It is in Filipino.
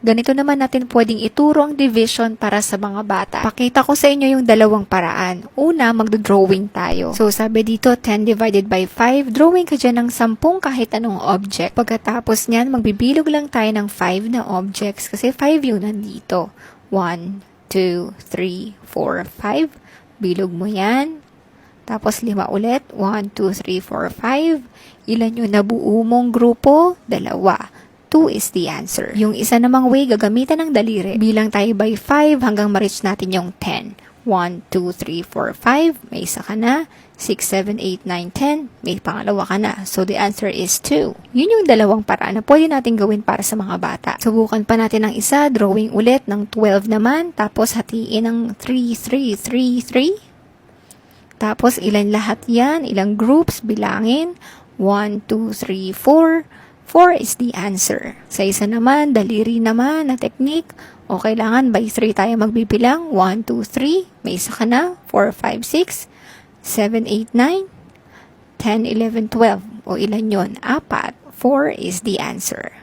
Ganito naman natin pwedeng ituro ang division para sa mga bata. Pakita ko sa inyo yung dalawang paraan. Una, magdo-drawing tayo. So, sabi dito, 10 divided by 5. Drawing ka dyan ng 10 kahit anong object. Pagkatapos niyan, magbibilog lang tayo ng 5 na objects kasi 5 yung nandito. 1, 2, 3, 4, 5. Bilog mo yan. Tapos 5 ulit. 1, 2, 3, 4, 5. Ilan yung nabuo mong grupo? 2. 2 is the answer. Yung isa namang way, gagamitan ng daliri. Bilang tayo by 5 hanggang ma-reach natin yung 10. 1, 2, 3, 4, 5. May isa ka na. 6, 7, 8, 9, 10. May pangalawa ka na. So, the answer is 2. Yun yung dalawang paraan na pwede natin gawin para sa mga bata. Subukan pa natin ng isa. Drawing ulit ng 12 naman. Tapos, hatiin ng 3, 3, 3, 3. Tapos, ilan lahat yan? Ilang groups? Bilangin. 1, 2, 3, 4. 4 is the answer. Sa isa naman, daliri naman na technique, o kailangan by 3 tayo magbibilang. 1, 2, 3. May isa ka na. 4, 5, 6, 7, 8, 9, 10, 11, 12. O ilan yun? 4. 4 is the answer.